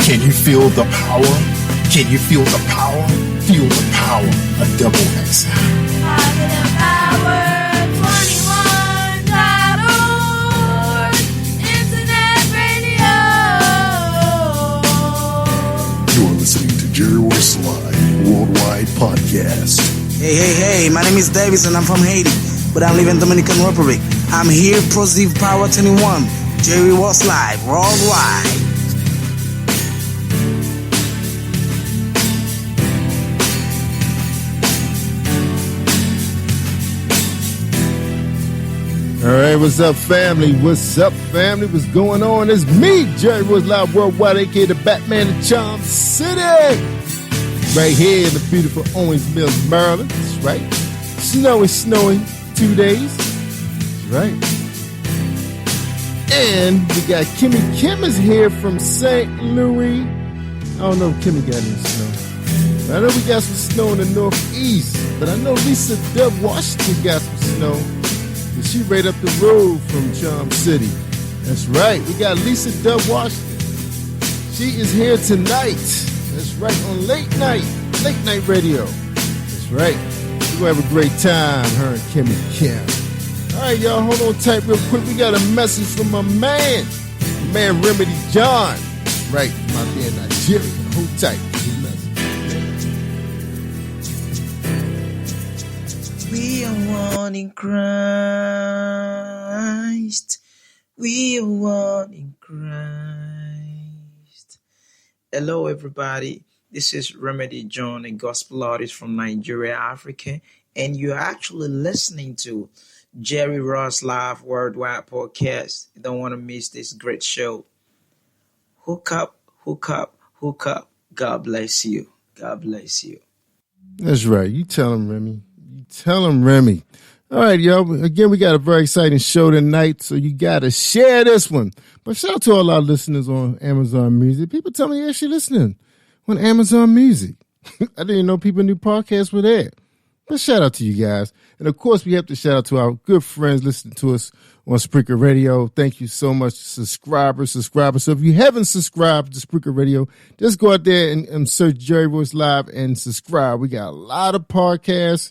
Can you feel the power? Can you feel the power? Feel the power of double XL. Positive Power 21.org Internet Radio. You're listening to Jerry Royce Live Worldwide Podcast. Hey, my name is Davis and I'm from Haiti, but I live in Dominican Republic. I'm here, Positive Power 21, Jerry Royce Live Worldwide. All right, what's up, family? What's up, family? What's going on? It's me, Jerry Royce Live Worldwide, a.k.a. the Batman of Charm City. Right here in the beautiful Owens Mills, Maryland. That's right. Snowing 2 days. That's right. And we got Kimmie. Kim is here from St. Louis. I don't know if Kimmie got any snow. I know we got some snow in the northeast, but I know Lisa Dub Washington got some snow. She right up the road from Charm City. That's right. We got Lisa Dub Washington. She is here tonight. That's right, on late night radio. That's right. We're going to have a great time, her and Kimmie Kim. All right, y'all, hold on tight real quick. We got a message from my man Remedy John. Right, from out there in Nigeria. Hold tight. We are one in Christ. We are one in Christ. Hello, everybody. This is Remedy John, a gospel artist from Nigeria, Africa, and you're actually listening to Jerry Royce Live Worldwide Podcast. You don't want to miss this great show. Hook up. God bless you. God bless you. That's right. You tell him, Remy. Tell him, Remy. All right, y'all. Again, we got a very exciting show tonight, so you got to share this one. But shout out to all our listeners on Amazon Music. People tell me they're actually listening on Amazon Music. I didn't know people knew podcasts were there. But shout out to you guys. And, of course, we have to shout out to our good friends listening to us on Spreaker Radio. Thank you so much, subscribers. So if you haven't subscribed to Spreaker Radio, just go out there and search Jerry Royce Live and subscribe. We got a lot of podcasts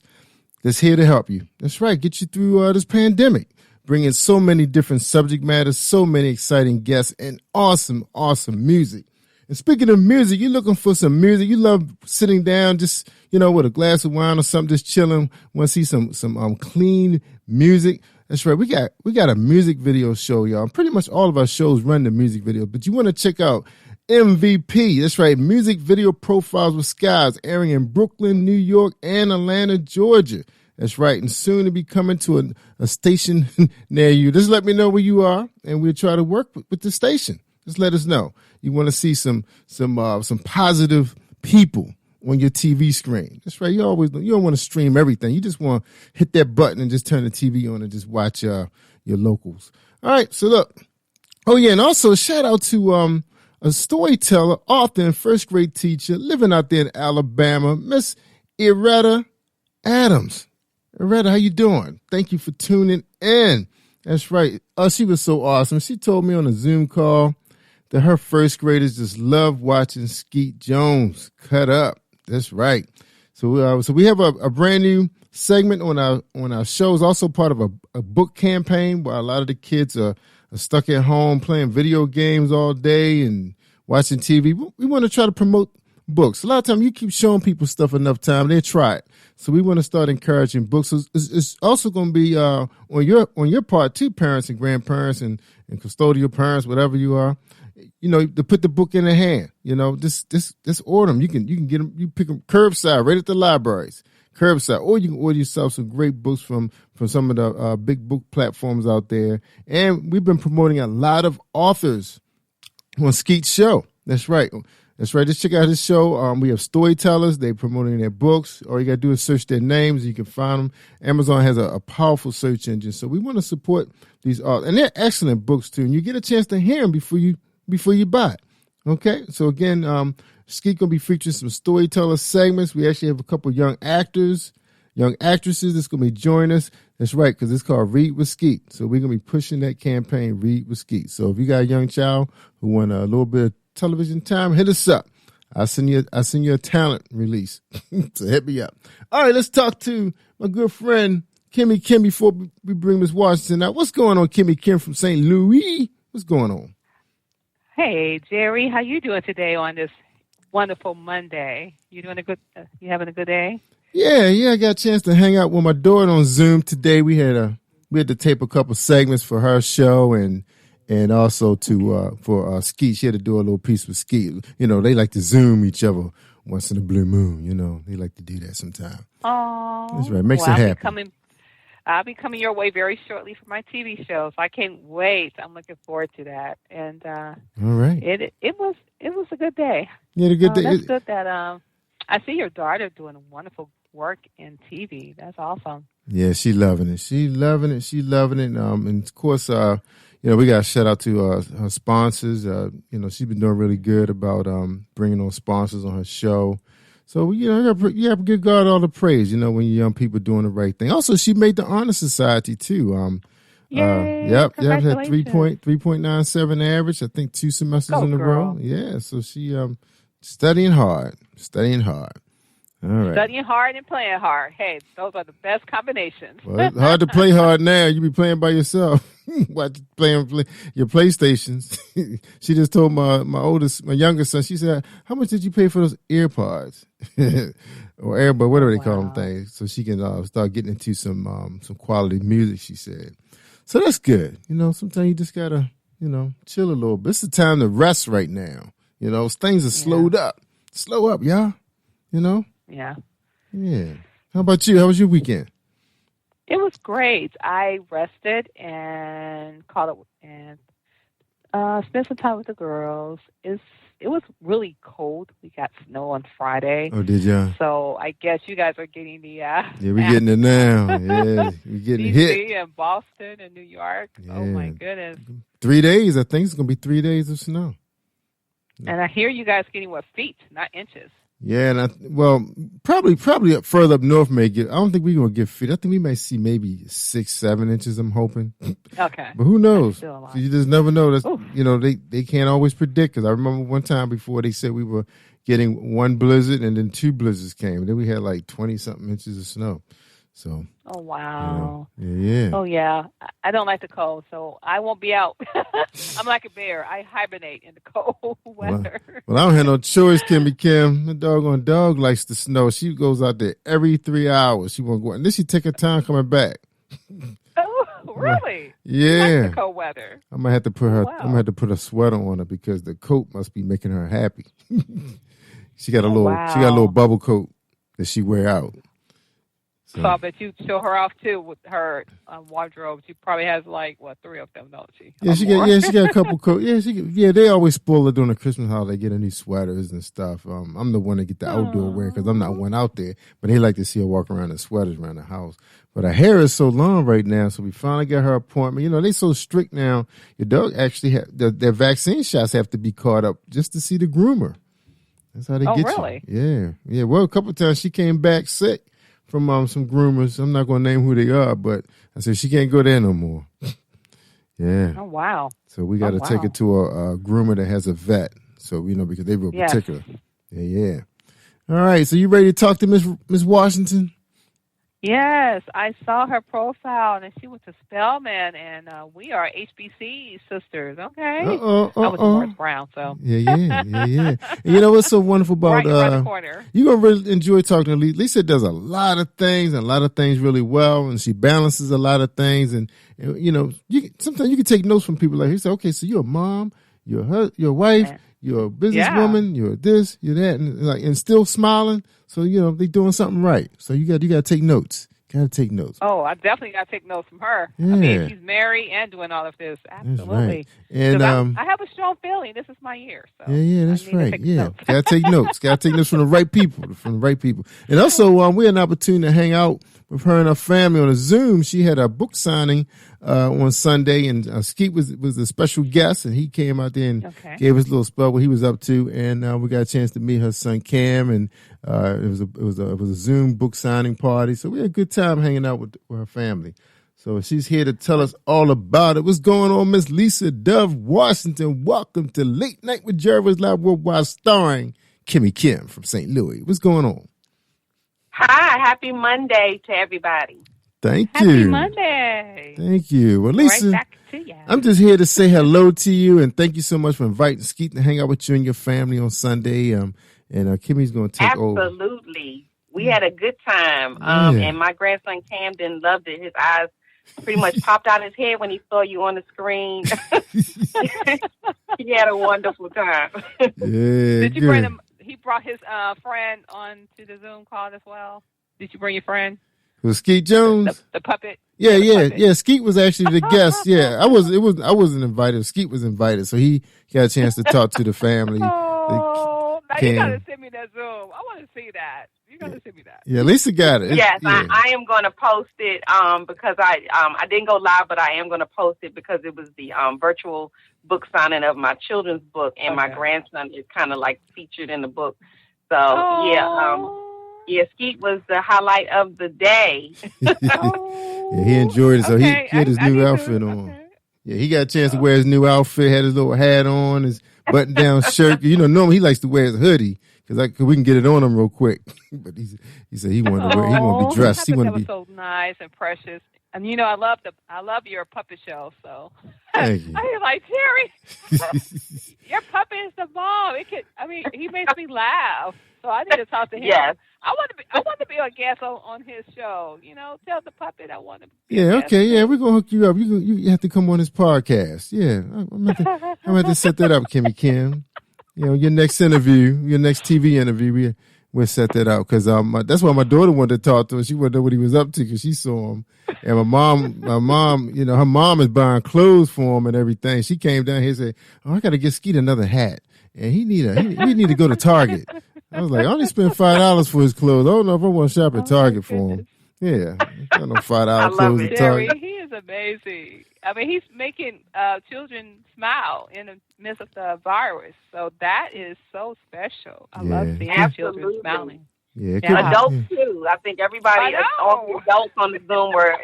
that's here to help you. That's right. Get you through this pandemic. Bringing so many different subject matters, so many exciting guests, and awesome music. And speaking of music, you're looking for some music. You love sitting down just, with a glass of wine or something, just chilling. Want to see some clean music. That's right. We got a music video show, y'all. Pretty much all of our shows run the music video, but you want to check out MVP. That's right. Music Video Profiles with Skies, airing in Brooklyn, New York, and Atlanta, Georgia. That's right. And soon to be coming to a station near you. Just let me know where you are, and we'll try to work with the station. Just let us know. You want to see some positive people on your TV screen. That's right. You don't want to stream everything. You just want to hit that button and just turn the TV on and just watch your locals. All right. So look. Oh yeah, and also shout out to a storyteller, author, and first grade teacher living out there in Alabama, Miss Iretta Adams. Iretta, how you doing? Thank you for tuning in. That's right. She was so awesome. She told me on a Zoom call that her first graders just love watching Skeet Jones cut up. That's right. So we have a brand new segment on our shows. Also part of a book campaign where a lot of the kids are stuck at home playing video games all day and watching TV. We want to try to promote books. A lot of times you keep showing people stuff enough time, they try it. So we want to start encouraging books. So it's also going to be on your part too, parents and grandparents and custodial parents, whatever you are. To put the book in their hand. Just order them. You can get them. You pick them curbside right at the libraries. Curbside, or you can order yourself some great books from some of the big book platforms out there. And we've been promoting a lot of authors on Skeet's show. That's right. Just check out his show. We have storytellers. They're promoting their books. All you got to do is search their names. You can find them. Amazon has a powerful search engine. So we want to support these authors. And they're excellent books, too. And you get a chance to hear them before you buy it. Okay? So, again, Skeet going to be featuring some storyteller segments. We actually have a couple young actors, young actresses that's going to be joining us. That's right, because it's called Read with Skeet. So we're going to be pushing that campaign, Read with Skeet. So if you got a young child who want a little bit of television time, hit us up. I send you a talent release. So hit me up. All right, let's talk to my good friend Kimmie before we bring Miss Washington out. What's going on, Kimmie Kim from St. Louis? What's going on? Hey, Jerry, how you doing today on this wonderful Monday? You doing you having a good day? Yeah, I got a chance to hang out with my daughter on Zoom today. We had to tape a couple segments for her show and also for Skeet. She had to do a little piece with Skeet. You know, they like to Zoom each other once in a blue moon. You know, they like to do that sometime. Oh, that's right. Makes it happy. I'll be coming your way very shortly for my TV show, so I can't wait. I'm looking forward to that. And all right, it was a good day. Yeah, a good day. That's good that I see your daughter doing wonderful work in TV. That's awesome. Yeah, she loving it. And of course, we got to shout out to her sponsors. She's been doing really good about bringing on sponsors on her show. So, you have to give God all the praise, when young people doing the right thing. Also, she made the Honor Society, too. Yay, Yep, had 3.97 average, I think 2 semesters in a row. Yeah, so she studying hard. All right. Studying hard and playing hard. Hey, those are the best combinations. Well, it's hard to play hard now. You be playing by yourself. Watch playing your PlayStations. She just told my youngest son. She said, "How much did you pay for those AirPods or AirBud, whatever they call them things?" So she can start getting into some quality music. She said, so that's good. Sometimes you just gotta chill a little bit. It's the time to rest right now. Things are slowed up. Slow up, y'all. Yeah. Yeah. How about you? How was your weekend? It was great. I rested and caught up and spent some time with the girls. It was really cold. We got snow on Friday. Oh, did y'all? So I guess you guys are getting the yeah, we're getting it now. Yeah, we're getting hit. DC and Boston and New York. Yeah. Oh my goodness. 3 days. I think it's gonna be 3 days of snow. And I hear you guys getting feet, not inches. Yeah, and probably up further up north may get. I don't think we're gonna get feet. I think we may see maybe 6-7 inches. I'm hoping. Okay, but who knows? So you just never know. That's, they can't always predict. Because I remember one time before they said we were getting 1 blizzard and then 2 blizzards came. And then we had like 20-something inches of snow. So. Oh wow. Yeah. Oh yeah. I don't like the cold, so I won't be out. I'm like a bear. I hibernate in the cold weather. Well, I don't have no choice, Kimmie Kim. The doggone dog likes the snow. She goes out there every 3 hours. She won't go out. And then she take her time coming back. Oh, really? Yeah. She likes the cold weather. I'm gonna have to put her. I'm gonna have to put a sweater on her because the coat must be making her happy. She got a little bubble coat that she wear out. So I bet you show her off too with her wardrobe. She probably has 3 of them, don't she? Yeah, she got a couple coats. Yeah, they always spoil her during the Christmas holiday, getting these sweaters and stuff. I'm the one that get the outdoor wear because I'm not one out there. But they like to see her walk around in sweaters around the house. But her hair is so long right now, so we finally got her appointment. They so strict now. Your dog actually their vaccine shots have to be caught up just to see the groomer. That's how they get really? you. Yeah. Well, a couple of times she came back sick from some groomers. I'm not going to name who they are, but I said she can't go there no more. Yeah. Oh, wow. So we got to take her to a groomer that has a vet. So, because they're real particular. Yeah. All right. So you ready to talk to Miss Washington? Yes, I saw her profile, and she went to Spelman, and we are HBC sisters. Okay, I was Morris Brown, so yeah. And you know what's so wonderful about right around the corner. You're gonna really enjoy talking to Lisa. Lisa does a lot of things, and a lot of things really well, and she balances a lot of things. And sometimes you can take notes from people like you say, okay, so you're a mom, you're your wife. Yeah. You're a businesswoman. You're this. You're that, and still smiling. So they're doing something right. So you got to take notes. Got to take notes. Oh, I definitely got to take notes from her. Yeah. I mean, she's married and doing all of this. Absolutely. That's right. And I have a strong feeling this is my year. So yeah, that's right. Yeah, got to take notes. Got to take notes from the right people. And also, we had an opportunity to hang out with her and her family on a Zoom. She had a book signing on Sunday, and Skeet was a special guest, and he came out there and gave us a little spell what he was up to, and we got a chance to meet her son Cam, and it was a Zoom book signing party. So we had a good time hanging out with her family. So she's here to tell us all about it. What's going on, Miss Lisa Dove Washington? Welcome to Late Night with Jerry Royce Live Worldwide, starring Kimmie Kim from St. Louis. What's going on? Hi, happy Monday to everybody. Thank Happy you. Monday. Thank you. Well, Lisa, Right back to you. I'm just here to say hello to you and thank you so much for inviting Skeet to hang out with you and your family on Sunday. And Kimmie's going to take over. Absolutely. We had a good time. Yeah. And my grandson Camden loved it. His eyes pretty much popped out his head when he saw you on the screen. He had a wonderful time. Yeah. Did you good. bring him? He brought his friend on to the Zoom call as well. Did you bring your friend? Was Skeet Jones? The puppet? Yeah. puppet. Skeet was actually the guest. Yeah, I wasn't invited. Skeet was invited, so he got a chance to talk to the family. Oh, now Cam. you gotta send me that Zoom. I want to see that. You gotta send me that. Yeah, Lisa got it. Yes, Yeah. I am going to post it because I didn't go live, but I am going to post it because it was the virtual book signing of my children's book, and my grandson is kind of like featured in the book. So, Skeet was the highlight of the day. Yeah, he enjoyed it. So he had his new outfit on. Okay. Yeah, he got a chance to wear his new outfit, had his little hat on, his button-down shirt. You know, normally he likes to wear his hoodie because we can get it on him real quick. But he said he wanted to wear. He want to be dressed. I He thought want to that was be. so nice and precious. And you know, I love your puppet show. So Thank you. I was like, Terry, your puppet is the bomb. He makes me laugh. So I need to talk to him. Yes. I want to be a guest on his show. You know, tell the puppet I want to be Yeah, a guest. okay, yeah, we're gonna hook you up. You have to come on this podcast. Yeah, I'm gonna have to set that up, Kimmie Kim. You know, your next interview, your next TV interview, we'll set that out because that's why my daughter wanted to talk to him. She wanted to know what he was up to because she saw him. And my mom, you know, her mom is buying clothes for him and everything. She came down here and said, "Oh, I got to get Skeet another hat, and we need to go to Target." I was like, I only spent $5 for his clothes. I don't know if I want to shop at Target for him. Yeah, I don't know $5 clothes at Terry, Target. he is amazing. I mean, he's making children smile in the midst of the virus. So that is so special. I love seeing children Absolutely. smiling. Yeah, Yeah. Adults too. I think everybody, I know. all the adults on the Zoom were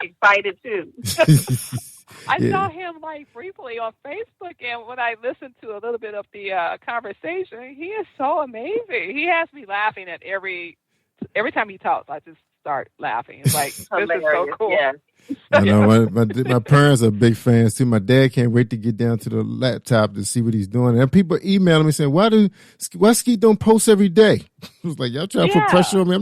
excited too. I saw him like briefly on Facebook, and when I listened to a little bit of the conversation, he is so amazing. He has me laughing at every time he talks. I just start laughing. It's like, this is so cool. Yes. I know my parents are big fans too. My dad can't wait to get down to the laptop to see what he's doing. And people emailing me saying, "Why Skeet don't post every day?" I was like, "Y'all trying to put pressure on me? I'm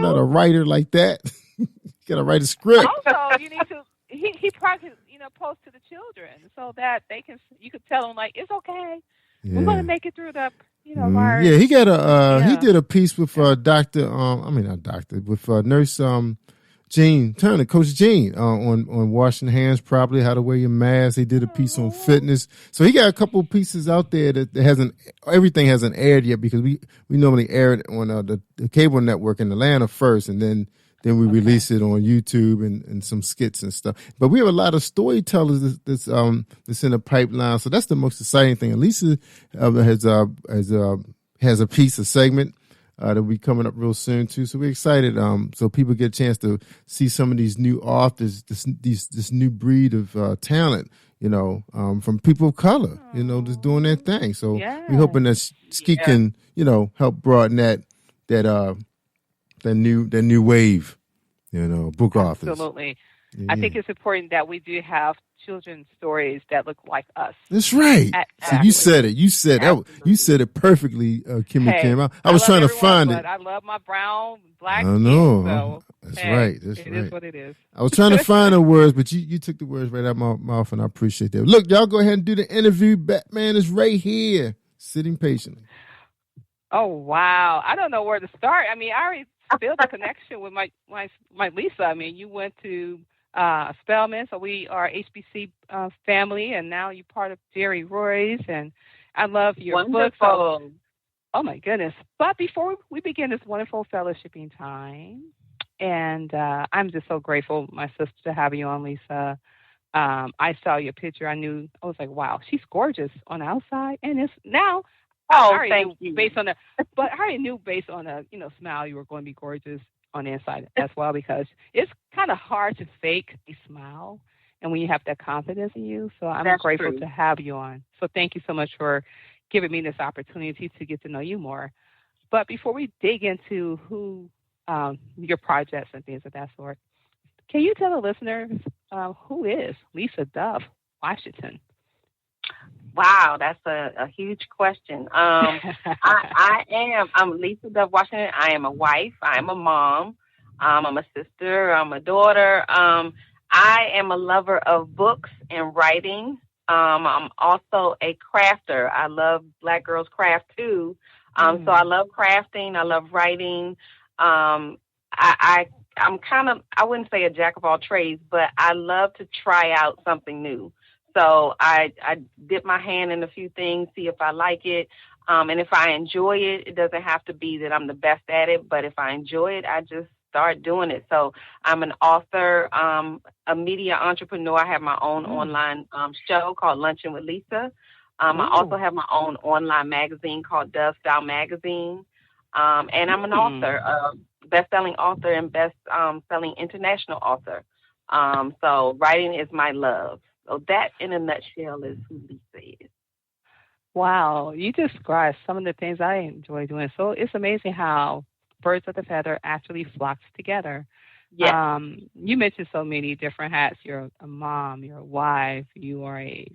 not a writer like that. You gotta write a script." Also, you need to. He probably post to the children so that you could tell them like it's okay. Yeah. We're gonna make it through the virus. Yeah, he got he did a piece with with nurse Jean Turner, Coach Jean, on washing hands properly, how to wear your mask. He did a piece on fitness. So he got a couple of pieces out there that everything hasn't aired yet because we normally air it on the cable network in Atlanta first, and then we release it on YouTube and some skits and stuff. But we have a lot of storytellers that's in the pipeline. So that's the most exciting thing. Lisa has a piece, a segment that will be coming up real soon too. So we're excited. So people get a chance to see some of these new authors, this new breed of talent. From people of color. Just doing their thing. So we're hoping that Skeet can help broaden that new wave, book authors. Absolutely. Yeah. I think it's important that we do have children's stories that look like us. That's right. So you said it. You said it perfectly, Kimmie Kim. I was trying to find it. I love my brown, black. I know. Kids, so, That's right. It is what it is. I was trying to find the words, but you took the words right out of my mouth, and I appreciate that. Look, y'all go ahead and do the interview. Batman is right here, sitting patiently. Oh wow! I don't know where to start. I mean, I already feel the connection with my Lisa. I mean, you went to Spelman, so we are HBC family, and now you're part of Jerry Royce, and I love your book. So, oh my goodness! But before we begin this wonderful fellowshipping time, and I'm just so grateful, my sister, to have you on, Lisa. I saw your picture. I was like, wow, she's gorgeous on the outside, and it's now. Oh, thank you. But I already knew based on the smile you were going to be gorgeous on the inside as well, because it's kind of hard to fake a smile and when you have that confidence in you. So I'm That's grateful true. to have you on. So thank you so much for giving me this opportunity to get to know you more. But before we dig into who your projects and things of that sort, can you tell the listeners who is Lisa Dove Washington? Wow, that's a huge question. I'm Lisa Dove Washington. I am a wife. I am a mom. I'm a sister. I'm a daughter. I am a lover of books and writing. I'm also a crafter. I love Black girls craft too. So I love crafting. I love writing. I'm kind of, I wouldn't say a jack of all trades, but I love to try out something new. So I dip my hand in a few things, see if I like it. And if I enjoy it, it doesn't have to be that I'm the best at it, but if I enjoy it, I just start doing it. So I'm an author, a media entrepreneur. I have my own online show called Luncheon with Lisa. I also have my own online magazine called Dove Style Magazine. And I'm an author, best-selling author and best-selling international author. So writing is my love. So that, in a nutshell, is who Lisa is. Wow, you described some of the things I enjoy doing. So it's amazing how birds of the feather actually flocks together. Yeah. You mentioned so many different hats. You're a mom, you're a wife, you are a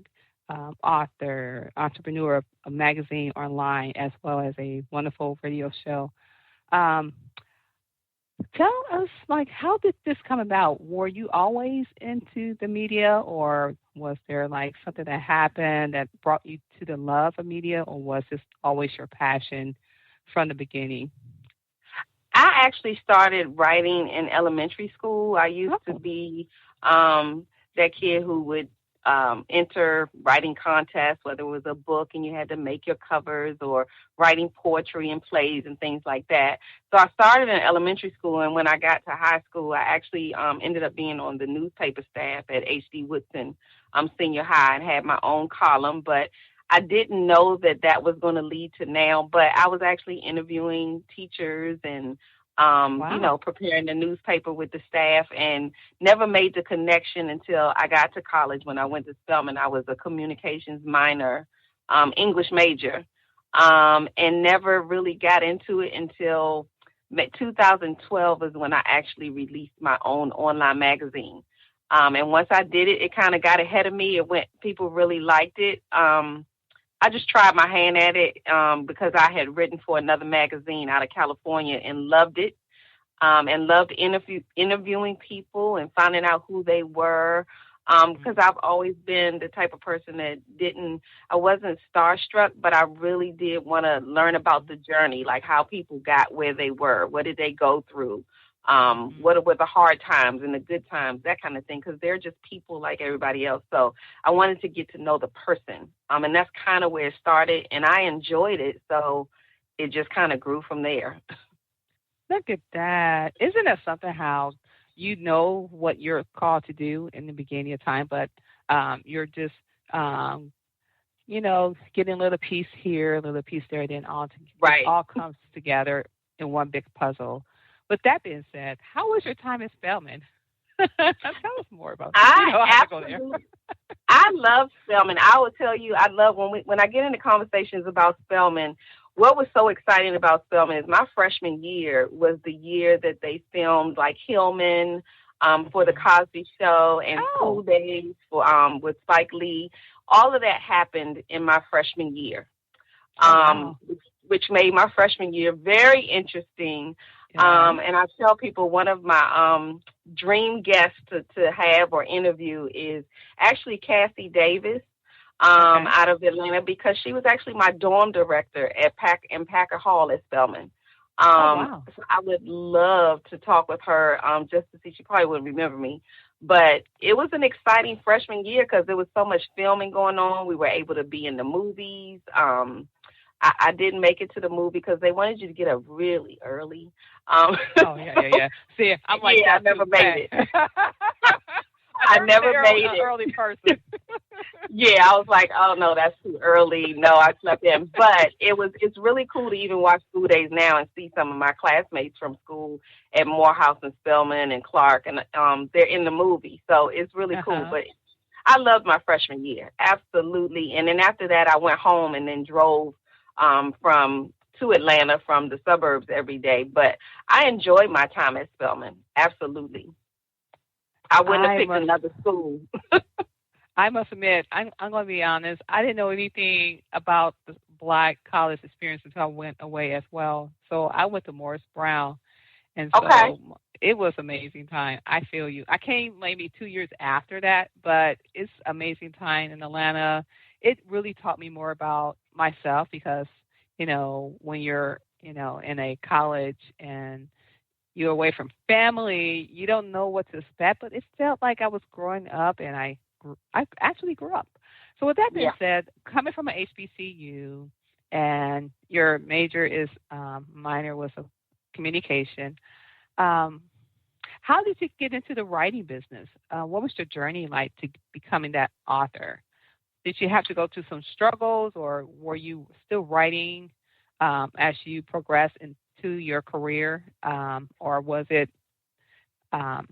author, entrepreneur, a magazine online, as well as a wonderful radio show. Tell us, like, how did this come about? Were you always into the media, or was there, like, something that happened that brought you to the love of media, or was this always your passion from the beginning? I actually started writing in elementary school. I used to be that kid who would enter writing contests, whether it was a book and you had to make your covers, or writing poetry and plays and things like that. So I started in elementary school, and when I got to high school, I actually ended up being on the newspaper staff at H.D. Woodson Senior High and had my own column, but I didn't know that that was going to lead to now, but I was actually interviewing teachers and preparing the newspaper with the staff, and never made the connection until I got to college. When I went to Spelman, I was a communications minor, English major, and never really got into it until 2012 is when I actually released my own online magazine. And once I did it, it kind of got ahead of me. People really liked it. I just tried my hand at it because I had written for another magazine out of California and loved it, and loved interviewing people and finding out who they were, because I've always been the type of person that I wasn't starstruck, but I really did want to learn about the journey, like how people got where they were, what did they go through, what were the hard times and the good times, that kind of thing, because they're just people like everybody else. So I wanted to get to know the person, and that's kind of where it started, and I enjoyed it, so it just kind of grew from there. Look at that. Isn't that something, how you know what you're called to do in the beginning of time, but you're just, getting a little piece here, a little piece there, then it all comes together in one big puzzle. With that being said, how was your time at Spelman? Tell us more about that. I love Spelman. I will tell you, I love when I get into conversations about Spelman. What was so exciting about Spelman is my freshman year was the year that they filmed like Hillman for the Cosby Show and Cool Days with Spike Lee. All of that happened in my freshman year, which made my freshman year very interesting. And I tell people one of my dream guests to have or interview is actually Cassie Davis out of Atlanta, because she was actually my dorm director at Packer Hall at Spelman. So I would love to talk with her just to see. She probably wouldn't remember me. But it was an exciting freshman year because there was so much filming going on. We were able to be in the movies. I didn't make it to the movie because they wanted you to get up really early. Yeah. See, I'm like, I never made it. I never made an it. early person. Yeah, I was like, oh no, that's too early. No, I slept in. But it's really cool to even watch School Days now and see some of my classmates from school at Morehouse and Spelman and Clark, and they're in the movie. So it's really cool. Uh-huh. But I loved my freshman year, absolutely. And then after that, I went home and then drove from to Atlanta from the suburbs every day. But I enjoyed my time at Spelman, absolutely. I wouldn't have I picked must another school. I must admit, I'm going to be honest. I didn't know anything about the Black college experience until I went away as well. So I went to Morris Brown, and Okay. so it was amazing time. I feel you. I came maybe 2 years after that, but it's amazing time in Atlanta. It really taught me more about myself because when you're in a college and you're away from family, you don't know what to expect. But it felt like I was growing up, and I actually grew up. So with that being Yeah. said, coming from an HBCU, and your major is minor was a communication. Um, how did you get into the writing business? What was your journey like to becoming that author? Did you have to go through some struggles, or were you still writing as you progressed into your career, or was it, um,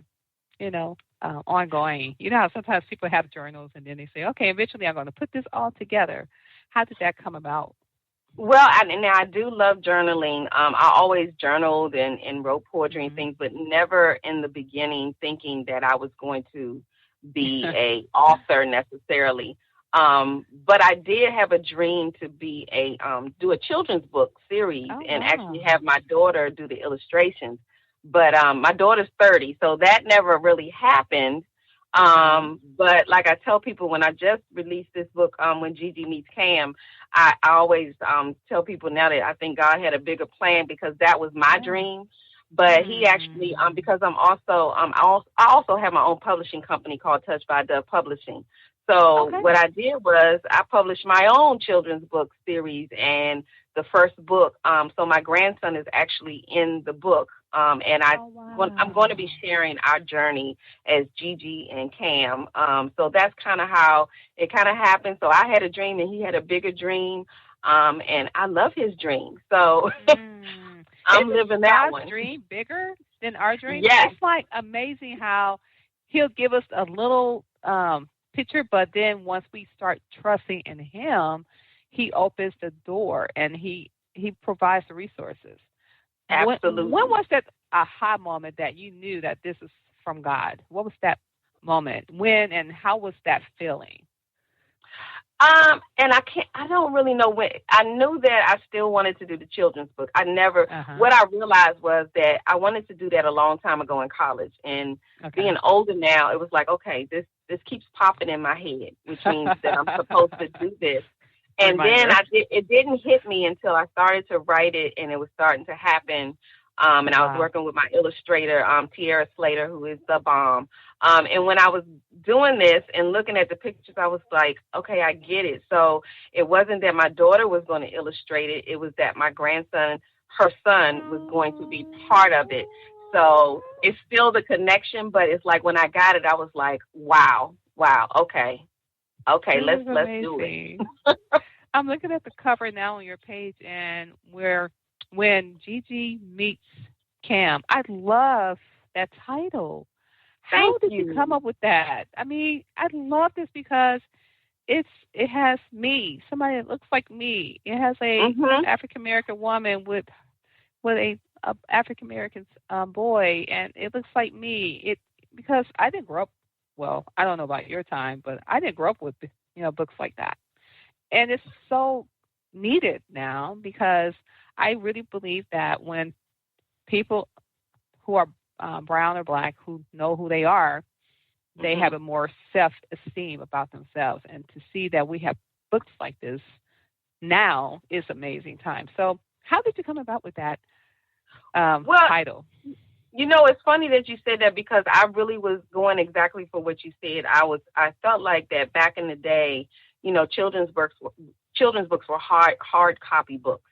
ongoing? You know how sometimes people have journals and then they say, okay, eventually I'm going to put this all together. How did that come about? Well, now I do love journaling. I always journaled and wrote poetry and Hmm. things, but never in the beginning thinking that I was going to be a author necessarily. But I did have a dream to be do a children's book series Oh, and actually wow. have my daughter do the illustrations. But my daughter's 30, so that never really happened. Uh-huh. But like I tell people, when I just released this book, When Gigi Meets Cam, I always tell people now that I think God had a bigger plan because that was my Yeah. dream. But he actually, Mm. because I also have my own publishing company called Touch by Dove Publishing. So Okay. what I did was I published my own children's book series and the first book. So my grandson is actually in the book, and Oh, I'm going to be wow. sharing our journey as Gigi and Cam. So that's kind of how it kind of happened. So I had a dream and he had a bigger dream. And I love his dream. So Mm. I'm Isn't living that God's one. dream bigger than our dream? Yes, It's like amazing how He'll give us a little picture, but then once we start trusting in Him, He opens the door and He provides the resources. When absolutely. was that aha moment that you knew that this is from God? What was that moment? When and how was that feeling? And I don't really know when. I knew that I still wanted to do the children's book. Uh huh. What I realized was that I wanted to do that a long time ago in college. And being Okay. older now, it was like, okay, this keeps popping in my head, which means that I'm supposed to do this. And then Reminder. it didn't hit me until I started to write it and it was starting to happen. And I was Wow. working with my illustrator, Tiara Slater, who is the bomb. And when I was doing this and looking at the pictures, I was like, okay, I get it. So it wasn't that my daughter was going to illustrate it. It was that my grandson, her son, was going to be part of it. So it's still the connection, but it's like when I got it, I was like, wow, wow, okay, okay, This is let's do it. amazing. I'm looking at the cover now on your page, and where when Gigi meets Cam, I love that title. How Thank did you come you. up with that? I mean, I love this because it has me, somebody that looks like me. It has a Mhm. African American woman with a African American boy, and it looks like me. It because I didn't grow up. Well, I don't know about your time, but I didn't grow up with books like that, and it's so needed now because I really believe that when people who are brown or black who know who they are, they have Mhm. a more self-esteem about themselves, and to see that we have books like this now is amazing time. So, how did you come about with that Well, title? it's funny that you said that because I really was going exactly for what you said. I felt like that back in the day, children's books were hard copy books.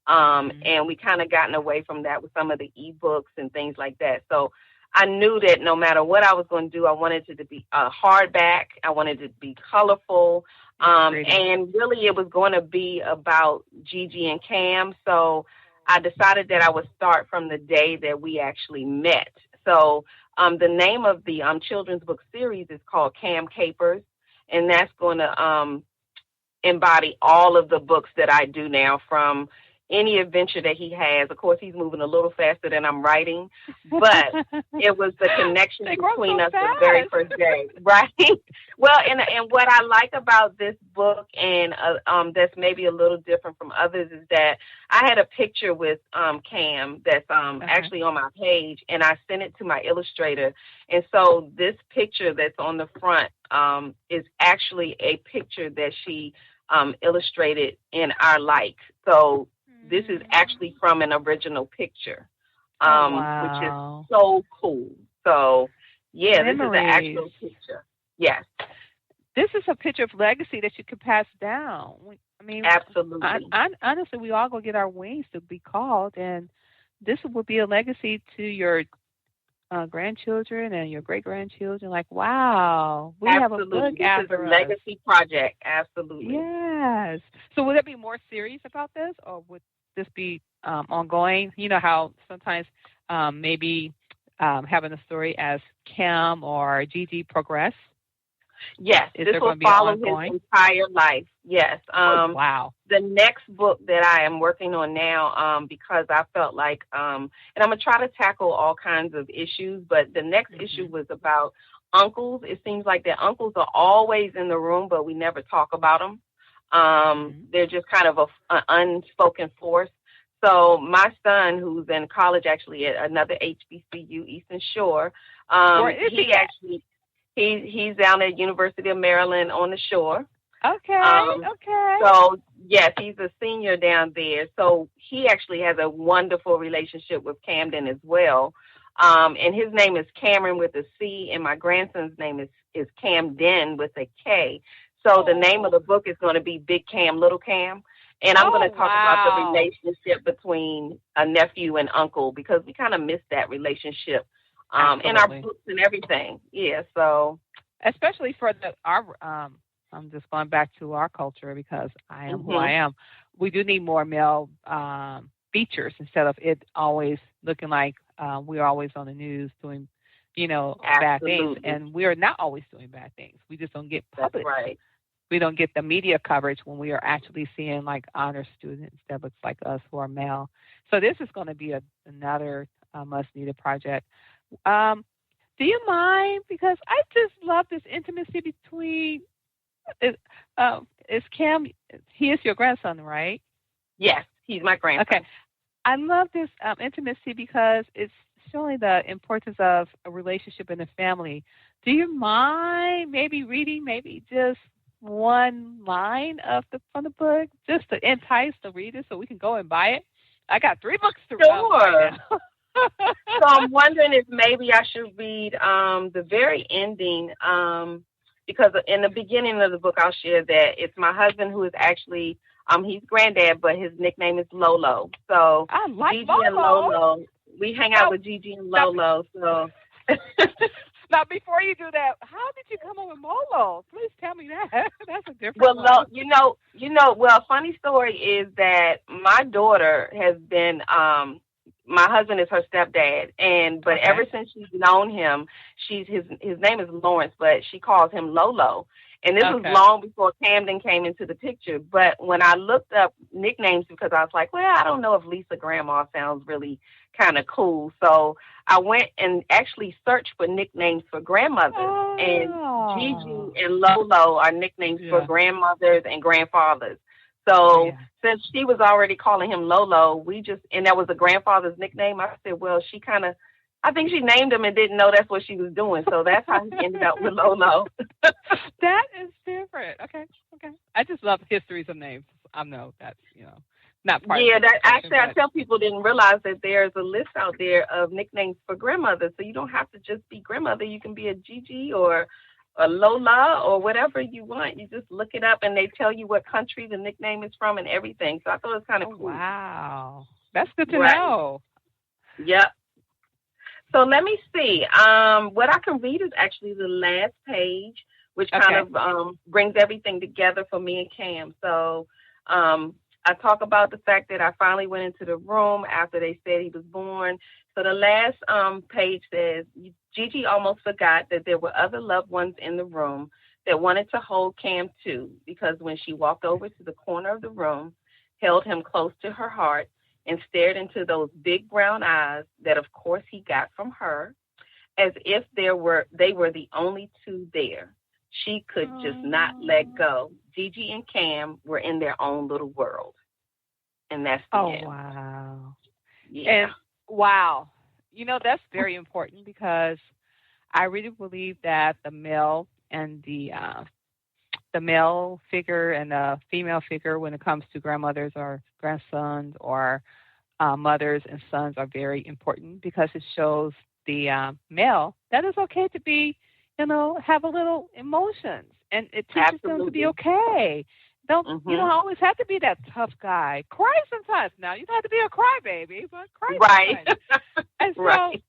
Hmm. And we kind of gotten away from that with some of the ebooks and things like that. So I knew that no matter what I was going to do, I wanted it to be hardback. I wanted it to be colorful. And really it was going to be about Gigi and Cam. So I decided that I would start from the day that we actually met. So the name of the children's book series is called Cam Capers, and that's going to embody all of the books that I do now, from any adventure that he has. Of course, he's moving a little faster than I'm writing, but it was the connection between us the very first day, right? Well, and what I like about this book, and that's maybe a little different from others, is that I had a picture with Cam that's actually on my page, and I sent it to my illustrator. And so this picture that's on the front is actually a picture that she illustrated in our like. So this is actually from an original picture, which is so cool. So, yeah, Memories. This is an actual picture. Yes. This is a picture of legacy that you could pass down. I mean, absolutely. Honestly, we all go get our wings to be called, and this will be a legacy to your grandchildren and your great-grandchildren. Like, wow, we absolutely. have a book after us. This is a legacy project. Absolutely. Yes. So would there be more series about this, or would this be ongoing? You know how sometimes maybe having a story as Cam or Gigi progress? Yes, this will follow his entire life. Yes. Wow. The next book that I am working on now, because I felt like, and I'm going to try to tackle all kinds of issues, but the next issue was about uncles. It seems like that uncles are always in the room, but we never talk about them. They're just kind of an unspoken force. So my son, who's in college actually at another HBCU, Eastern Shore, he's down at University of Maryland on the Shore. Okay. So yes, he's a senior down there. So he actually has a wonderful relationship with Camden as well. And his name is Cameron with a C, and my grandson's name is Camden with a K. So the name of the book is going to be Big Cam, Little Cam. And I'm going to talk about the relationship between a nephew and uncle, because we kind of missed that relationship in our books and everything. Yeah, so. Especially for I'm just going back to our culture, because I am who I am. We do need more male features instead of it always looking like we're always on the news doing, bad things. And we are not always doing bad things. We just don't get public. That's right. We don't get the media coverage when we are actually seeing like honor students that looks like us who are male. So this is going to be another much-needed project. Do you mind? Because I just love this intimacy between. Is Cam? He is your grandson, right? Yes, he's my grandson. Okay, I love this intimacy because it's showing the importance of a relationship in a family. Do you mind maybe reading maybe just one line from the book, just to entice the reader so we can go and buy it? I got 3 books to read. Right now. So I'm wondering if maybe I should read the very ending, because in the beginning of the book I'll share that it's my husband who is actually he's granddad, but his nickname is Lolo. So I like Gigi Lolo. and Lolo. We hang out with Gigi and Lolo. So now, before you do that, how did you come up with Lolo? Please tell me that. That's a different. Well, one. Well, funny story is that my daughter has been. My husband is her stepdad, but ever since she's known him, his name is Lawrence, but she calls him Lolo. And this was long before Camden came into the picture. But when I looked up nicknames, because I was like, well, I don't know if Lisa Grandma sounds really kind of cool. So I went and actually searched for nicknames for grandmothers. And Gigi and Lolo are nicknames for grandmothers and grandfathers. So since she was already calling him Lolo, and that was a grandfather's nickname, I said, well, I think she named him and didn't know that's what she was doing. So that's how he ended up with Lolo. That is different. Okay. I just love histories of names. I know that's, not part of it. I tell people didn't realize that there's a list out there of nicknames for grandmothers. So you don't have to just be grandmother. You can be a Gigi or a Lola or whatever you want. You just look it up and they tell you what country the nickname is from and everything. So I thought it was kind of cool. Wow. That's good to know. Yep. So let me see. What I can read is actually the last page, which kind Okay. of brings everything together for me and Cam. So I talk about the fact that I finally went into the room after they said he was born. So the last page says, Gigi almost forgot that there were other loved ones in the room that wanted to hold Cam too, because when she walked over to the corner of the room, held him close to her heart, and stared into those big brown eyes that of course he got from her, as if they were the only two there. She could just not let go. Gigi and Cam were in their own little world. And that's the Oh, end. wow. Yeah. And wow. That's very important because I really believe that the male and the male figure and the female figure when it comes to grandmothers or grandsons or mothers and sons are very important because it shows the male that it's okay to be, have a little emotions, and it teaches them to be Absolutely. okay. You don't always have to be that tough guy. Cry sometimes. Now you don't have to be a crybaby, but cry Right. sometimes. And so Right.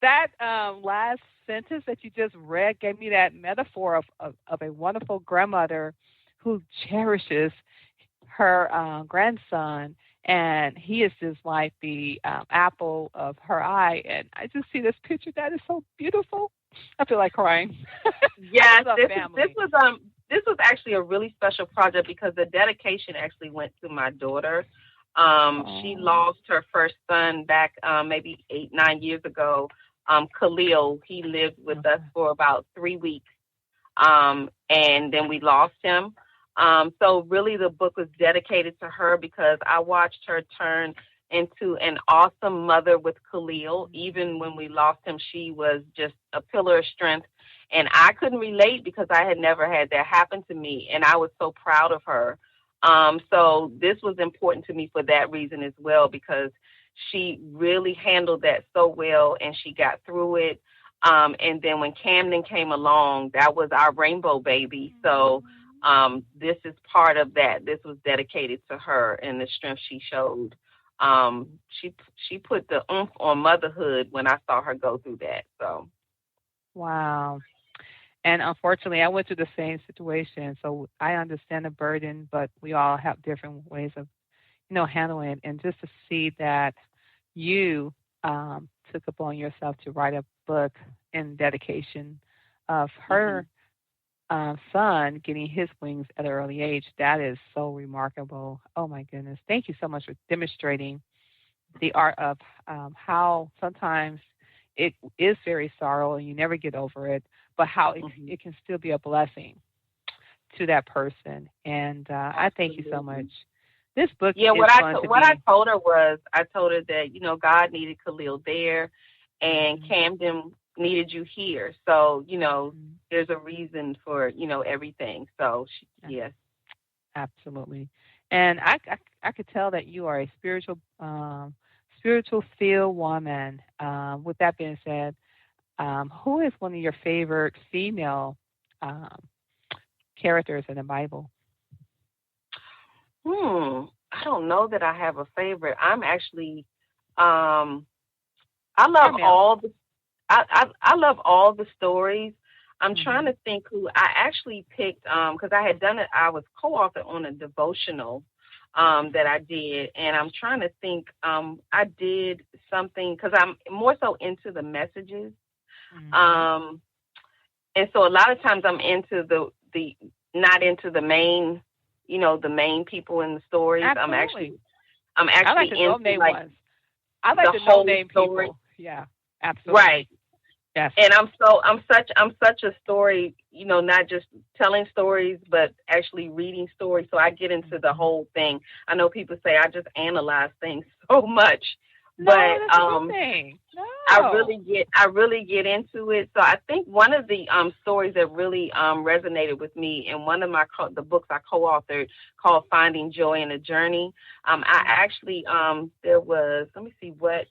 that last sentence that you just read gave me that metaphor of a wonderful grandmother who cherishes her grandson, and he is just like the apple of her eye. And I just see this picture that is so beautiful. I feel like crying. Yes, I love family. this was actually a really special project because the dedication actually went to my daughter. She lost her first son back maybe 8-9 years ago. Khalil, he lived with us for about 3 weeks, and then we lost him. So really the book was dedicated to her because I watched her turn into an awesome mother with Khalil. Even when we lost him, she was just a pillar of strength. And I couldn't relate because I had never had that happen to me. And I was so proud of her. So this was important to me for that reason as well, because she really handled that so well and she got through it. And then when Camden came along, that was our rainbow baby. So this is part of that. This was dedicated to her and the strength she showed. She put the oomph on motherhood when I saw her go through that. So Wow. And unfortunately, I went through the same situation, so I understand the burden, but we all have different ways of, handling it. And just to see that you took upon yourself to write a book in dedication of her son getting his wings at an early age, that is so remarkable. Oh my goodness! Thank you so much for demonstrating the art of how sometimes it is very sorrow and you never get over it, but how it can still be a blessing to that person. And I thank you so much. This book is what going to I be. told her was, I told her that God needed Khalil there, and Camden needed you here. So there's a reason for everything. So yes, Absolutely. And I could tell that you are a spiritual filled woman. With that being said, who is one of your favorite female um, characters in the Bible? I don't know that I have a favorite. I'm actually I love Female. all the I love all the stories. I'm trying to think who I actually picked because I had done it. I was co-author on a devotional that I did, and I'm trying to think. I did something because I'm more so into the messages, and so a lot of times I'm into the not into the main, the main people in the stories. Absolutely. I'm I like actually the into no-name like ones. I like the the whole no-name story. people. Yeah, absolutely. Right. Yes. And I'm such a story, not just telling stories, but actually reading stories. So I get into the whole thing. I know people say I just analyze things so much, No, but that's a good thing. No. I really get into it. So I think one of the stories that really resonated with me in one of the books I co-authored called Finding Joy in the Journey. I actually there was, let me see what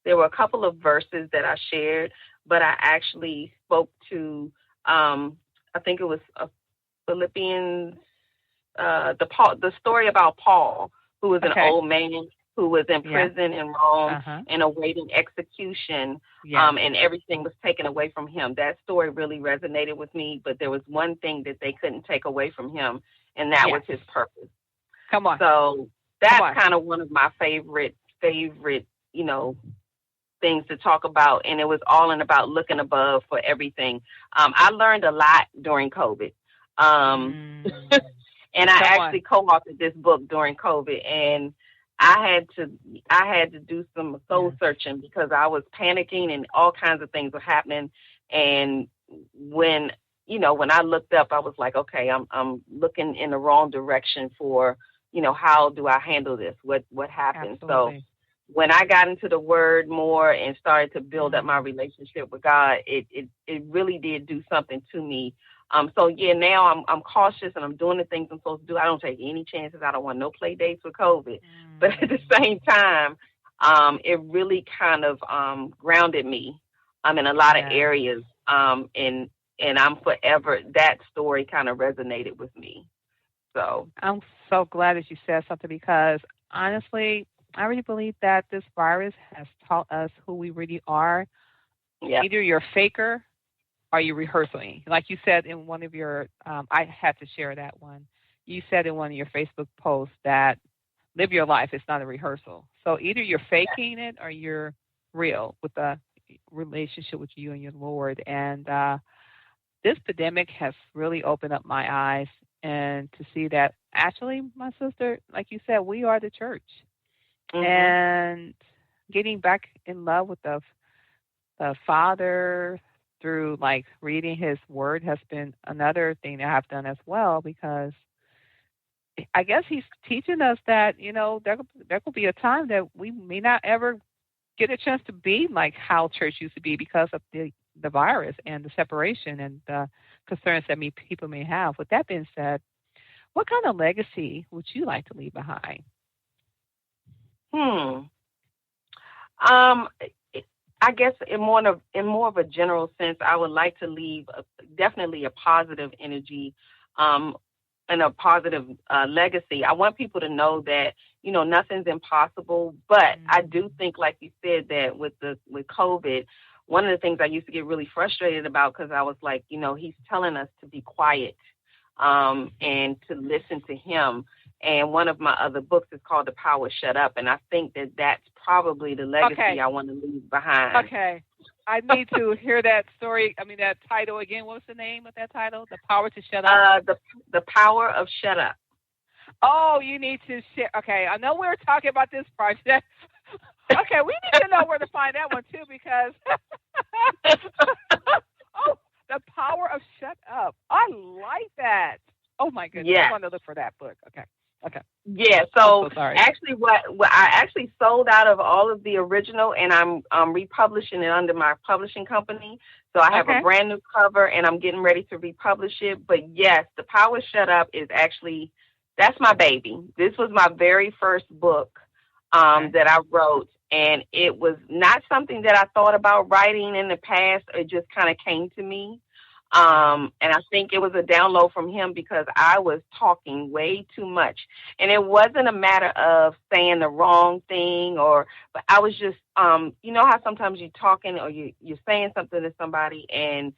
there were a couple of verses that I shared, but I actually spoke to I think it was Philippians the story about Paul, who was an old man. who was in Yeah. prison in Rome Uh-huh. and awaiting execution, Yeah. and everything was taken away from him. That story really resonated with me, but there was one thing that they couldn't take away from him, and that was Yes. his purpose. Come on. So Come on. that's kind of one of my favorite, things to talk about, and it was all in about looking above for everything. I learned a lot during COVID. Um, Mm. and I Come actually co-authored this book during COVID, and I had to do some soul searching because I was panicking and all kinds of things were happening. And when I looked up, I was like, okay, I'm looking in the wrong direction for, how do I handle this? What happened? Absolutely. So when I got into the word more and started to build up my relationship with God, it really did do something to me. So yeah, now I'm cautious and I'm doing the things I'm supposed to do. I don't take any chances. I don't want no play dates with COVID. But at the same time, it really kind of grounded me in a lot of areas. And I'm forever, that story kind of resonated with me. So I'm so glad that you said something because honestly, I really believe that this virus has taught us who we really are. yeah, Either you're a faker or you're rehearsing. Like you said in one of your, I had to share that one. You said in one of your Facebook posts that live your life. It's not a rehearsal. So either you're faking it or you're real with the relationship with you and your Lord. And this pandemic has really opened up my eyes and to see that actually, my sister, like you said, we are the church. And getting back in love with the Father through like reading His Word has been another thing that I've done as well because I guess He's teaching us that there could be a time that we may not ever get a chance to be like how church used to be because of the virus and the separation and the concerns that people may have. With that being said, what kind of legacy would you like to leave behind? I guess in more of a general sense, I would like to leave definitely a positive energy, and a positive legacy. I want people to know that nothing's impossible, but I do think, like you said, that with COVID, one of the things I used to get really frustrated about because I was like, He's telling us to be quiet, and to listen to Him. And one of my other books is called The Power Shut Up. And I think that that's probably the legacy I want to leave behind. Okay. I need to hear that story. I mean, that title again. What was the name of that title? The Power to Shut Up? The Power of Shut Up. Oh, you need to share. Okay. I know we were talking about this project. Okay. We need to know where to find that one, too, because oh, The Power of Shut Up. I like that. Oh, my goodness. Yeah. I want to look for that book. Okay. Yeah, so sorry. actually what I actually sold out of all of the original, and I'm republishing it under my publishing company. So I have a brand new cover and I'm getting ready to republish it. But yes, The Power Shut Up is actually, that's my baby. This was my very first book that I wrote, and it was not something that I thought about writing in the past. It just kind of came to me. And I think it was a download from Him because I was talking way too much. And it wasn't a matter of saying the wrong thing but I was just, you know how sometimes you're talking or you're saying something to somebody and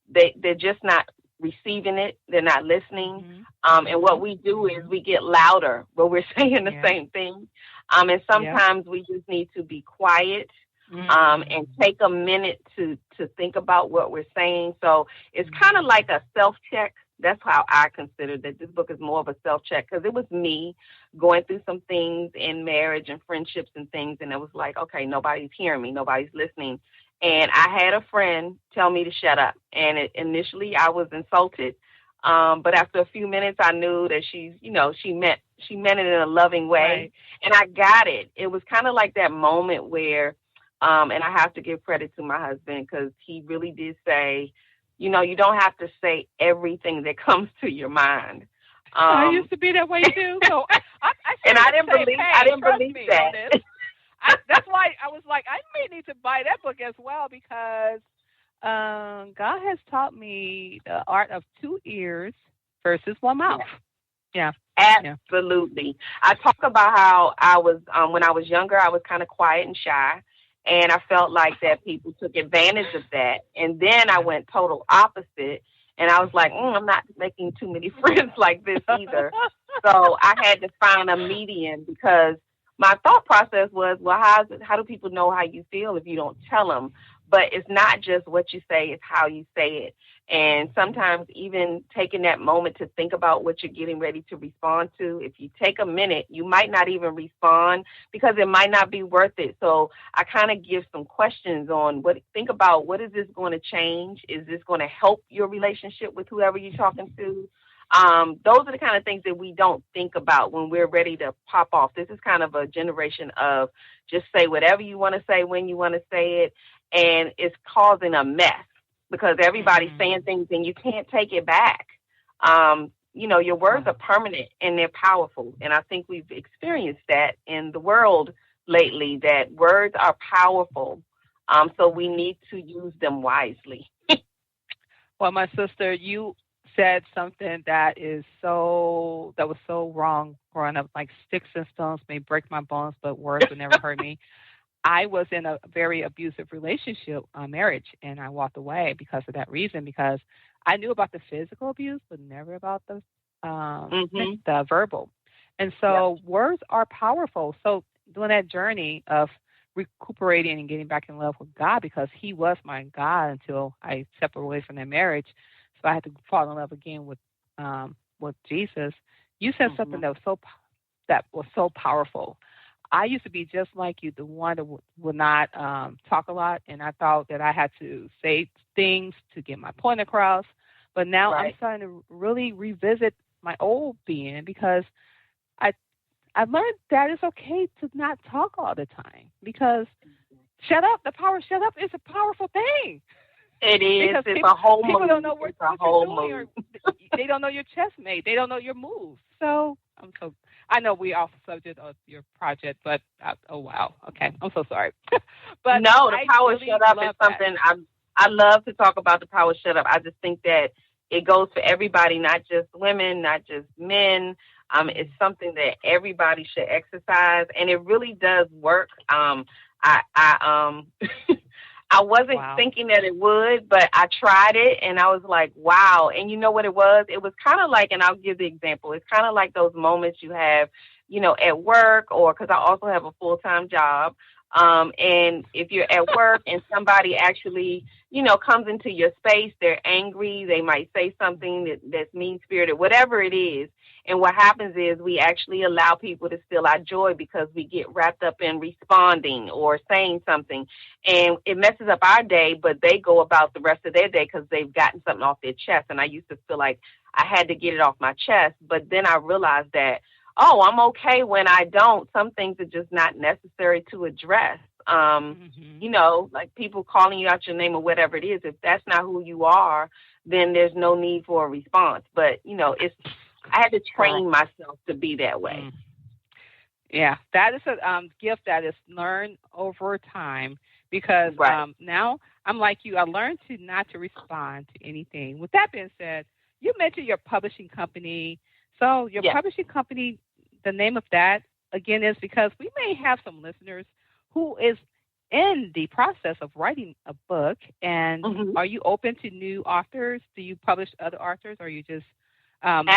they're just not receiving it. They're not listening. And what we do is we get louder when we're saying the same thing. And sometimes we just need to be quiet. And take a minute to think about what we're saying. So it's kind of like a self-check. That's how I consider that this book is more of a self-check because it was me going through some things in marriage and friendships and things. And it was like, okay, nobody's hearing me. Nobody's listening. And I had a friend tell me to shut up. And initially I was insulted. But after a few minutes, I knew that she meant it in a loving way. Right. And I got it. It was kind of like that moment where, and I have to give credit to my husband because he really did say, you don't have to say everything that comes to your mind. I used to be that way too. So I didn't believe that. That's why I was like, I may need to buy that book as well because God has taught me the art of 2 ears versus 1 mouth. Yeah. Absolutely. I talk about how I was, when I was younger, I was kind of quiet and shy. And I felt like that people took advantage of that. And then I went total opposite. And I was like, I'm not making too many friends like this either. So I had to find a median because my thought process was, well, how do people know how you feel if you don't tell them? But it's not just what you say, it's how you say it. And sometimes even taking that moment to think about what you're getting ready to respond to, if you take a minute, you might not even respond because it might not be worth it. So I kind of give some questions on think about what is this going to change? Is this going to help your relationship with whoever you're talking to? Those are the kind of things that we don't think about when we're ready to pop off. This is kind of a generation of just say whatever you want to say when you want to say it, and it's causing a mess because everybody's saying things and you can't take it back. Your words are permanent and they're powerful, and I think we've experienced that in the world lately, that words are powerful, so we need to use them wisely. Well, my sister, you said something that was so wrong growing up. Like sticks and stones may break my bones, but words would never hurt me. I was in a very abusive relationship, marriage, and I walked away because of that reason. Because I knew about the physical abuse, but never about the verbal. And so words are powerful. So doing that journey of recuperating and getting back in love with God, because He was my God until I separated away from that marriage. So I had to fall in love again with Jesus. You said something that was so powerful. I used to be just like you, the one that would not talk a lot, and I thought that I had to say things to get my point across. But now I'm starting to really revisit my old being because I learned that it's okay to not talk all the time because shut up. The power shut up is a powerful thing. It is. Because it's a whole move. People don't know what you're doing. Or they don't know your chessmate. They don't know your moves. So I know we off the subject of your project, but oh wow, okay, I'm so sorry. But no, the power shut up is something I love to talk about. The power shut up. I just think that it goes for everybody, not just women, not just men. It's something that everybody should exercise, and it really does work. I wasn't thinking that it would, but I tried it and I was like, wow. And you know what it was? It was kind of like, and I'll give the example. It's kind of like those moments you have, at work, or because I also have a full-time job. And if you're at work and somebody actually, comes into your space, they're angry, they might say something that's mean-spirited, whatever it is. And what happens is we actually allow people to steal our joy because we get wrapped up in responding or saying something. And it messes up our day, but they go about the rest of their day because they've gotten something off their chest. And I used to feel like I had to get it off my chest. But then I realized that, I'm okay when I don't. Some things are just not necessary to address. Like people calling you out your name or whatever it is. If that's not who you are, then there's no need for a response. But, I had to train myself to be that way. Yeah, that is a gift that is learned over time because now I'm like you. I learned not to respond to anything. With that being said, you mentioned your publishing company. So your publishing company, the name of that, again, is because we may have some listeners who is in the process of writing a book. And are you open to new authors? Do you publish other authors, or are you just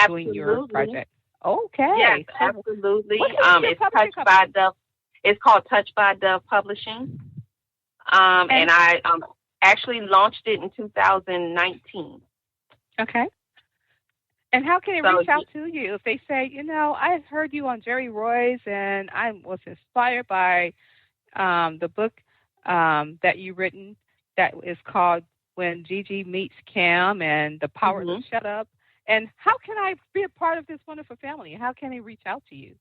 doing your project? Okay. Yes, absolutely. It's Touched by Dove. It's called Touched by Dove Publishing. And I actually launched it in 2019. Okay. And how can they reach out to you if they say, I heard you on Jerry Royce and I was inspired by the book that you've written that is called When Gigi Meets Kim and The Power to Shut Up. And how can I be a part of this wonderful family? How can they reach out to you?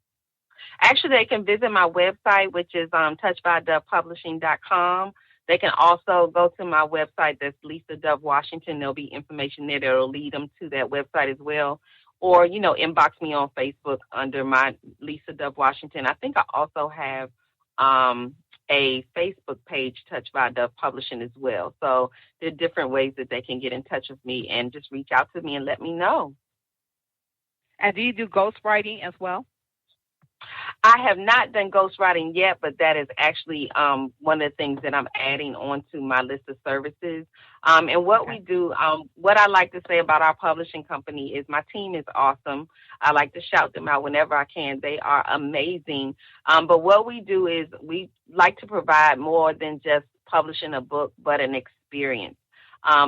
Actually, they can visit my website, which is touchedbydovepublishing.com. They can also go to my website, that's Lisa Dove Washington. There'll be information there that will lead them to that website as well. Or, inbox me on Facebook under my Lisa Dove Washington. I think I also have a Facebook page, Touched by Dove Publishing, as well. So there are different ways that they can get in touch with me and just reach out to me and let me know. And do you do ghostwriting as well? I have not done ghostwriting yet, but that is actually one of the things that I'm adding onto my list of services. And what Okay. we do, what I like to say about our publishing company is my team is awesome. I like to shout them out whenever I can. They are amazing. But what we do is we like to provide more than just publishing a book, but an experience.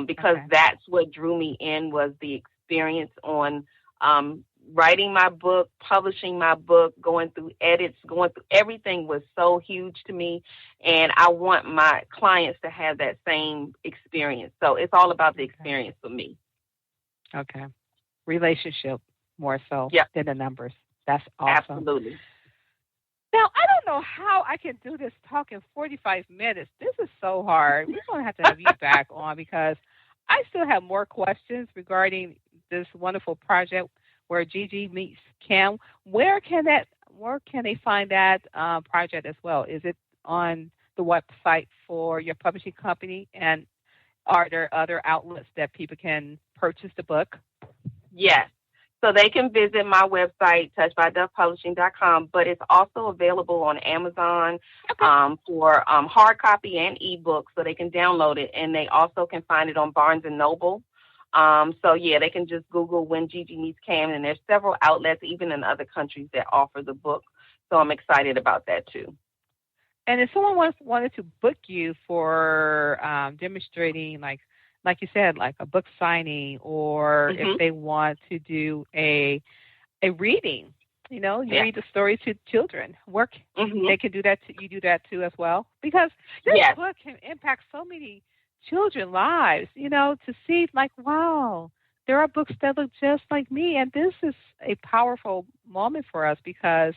Because Okay. that's what drew me in was the experience on um, writing my book, publishing my book, going through edits, going through everything was so huge to me. And I want my clients to have that same experience. So it's all about the Okay. experience for me. Okay. Relationship more so Yep, than the numbers. That's awesome. absolutely. Now, I don't know how I can do this talking 45 minutes. This is so hard. We're going to have you back on because I still have more questions regarding this wonderful project where Gigi meets Kim. Where can they find that project as well? Is it on the website for your publishing company? And are there other outlets that people can purchase the book? Yes. So they can visit my website, touchbyduffpublishing.com, but it's also available on Amazon Okay. for hard copy and ebook, so they can download it. And they also can find it on Barnes& and Noble. So, yeah, they can just Google When Gigi Meets Cam, and there's several outlets, even in other countries, that offer the book. So I'm excited about that, too. And if someone wanted to book you for demonstrating, like you said, like a book signing, or if Hmm. they want to do a reading, you Yeah. read the story to children. Work, Hmm. they can do that. You do that too as well, because this Yes. book can impact so many children lives. To see like, wow, there are books that look just like me, and this is a powerful moment for us because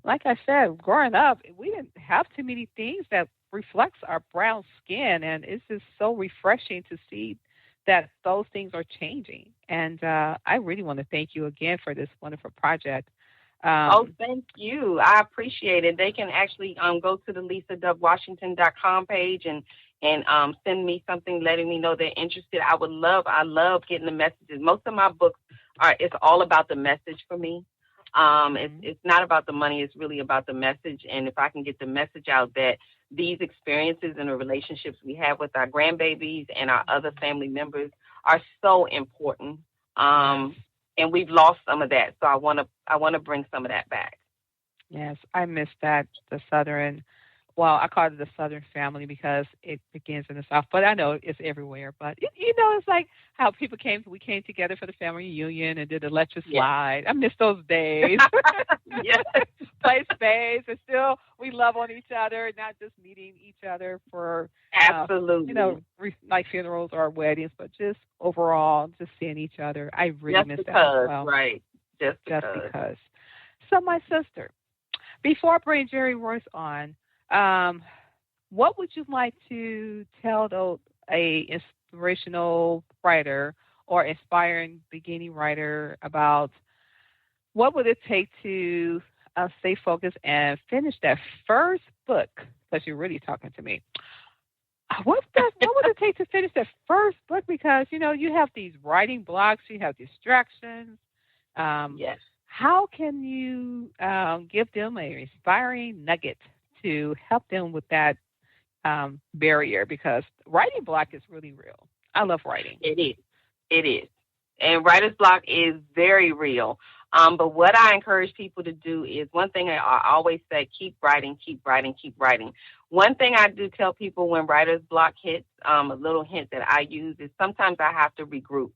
like I said, growing up, we didn't have too many things that reflects our brown skin, and it's just so refreshing to see that those things are changing. And I really want to thank you again for this wonderful project. Oh, Um, thank you. I appreciate it. They can actually go to the lisadubwashington.com page and send me something letting me know they're interested. I love getting the messages. Most of my books it's all about the message for me. mhm. It's not about the money, it's really about the message. And if I can get the message out that these experiences and the relationships we have with our grandbabies and our other family members are so important. Yes. Um, and we've lost some of that. So I wanna bring some of that back. Yes, I miss that, the Southern. Well, I call it the Southern family because it begins in the South, but I know it's everywhere. But it's like how we came together for the family reunion and did the electric Yeah. slide. I miss those days. Yes, Play space, and still we love on each other, not just meeting each other for, absolutely. like funerals or weddings, but just overall, just seeing each other. I really Just miss that as because, well, right. Just just because. because. So, my sister, before I bring Jerry Royce on, um, what would you like to tell a inspirational writer or inspiring beginning writer about what would it take to stay focused and finish that first book? Because you're really talking to me. What would it take to finish that first book? Because you have these writing blocks, you have distractions. Um, Yes. how can you give them an inspiring nugget to help them with that barrier? Because writing block is really real. I love writing. It is. It is. And writer's block is very real. But what I encourage people to do is one thing I always say, keep writing, keep writing, keep writing. One thing I do tell people when writer's block hits, a little hint that I use is sometimes I have to regroup.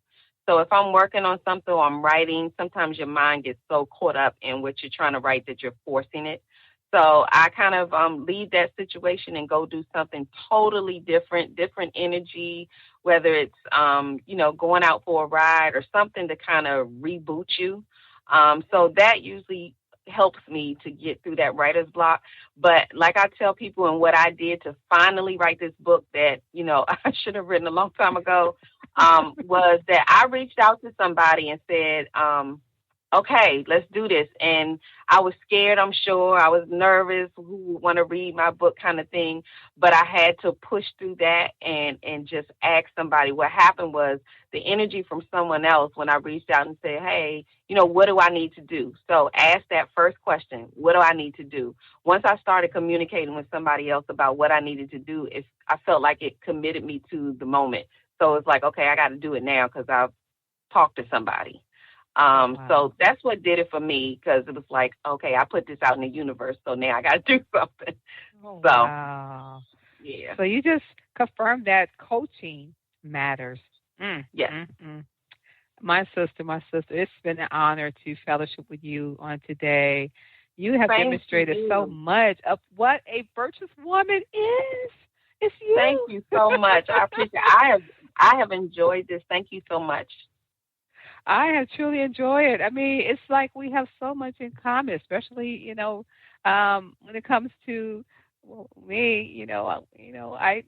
So if I'm working on something or I'm writing, sometimes your mind gets so caught up in what you're trying to write that you're forcing it. So I kind of leave that situation and go do something totally different, different energy, whether it's, going out for a ride or something to kind of reboot you. So that usually helps me to get through that writer's block. But like I tell people, and what I did to finally write this book that, I should have written a long time ago, was that I reached out to somebody and said, okay, let's do this. And I was scared, I'm sure. I was nervous, who would want to read my book kind of thing. But I had to push through that and just ask somebody. What happened was the energy from someone else when I reached out and said, hey, what do I need to do? So ask that first question. What do I need to do? Once I started communicating with somebody else about what I needed to do, I felt like it committed me to the moment. So it's like, okay, I got to do it now because I've talked to somebody. Wow. So that's what did it for me, because it was like, okay, I put this out in the universe, so now I got to do something. Oh, So, wow. yeah. So you just confirmed that coaching matters. Yes. My sister, it's been an honor to fellowship with you on today. You have Thank demonstrated you. so much of what a virtuous woman is. It's you. Thank you so much. I appreciate it. I have enjoyed this. Thank you so much. I have truly enjoyed it. I mean, it's like we have so much in common, especially when it comes to me. I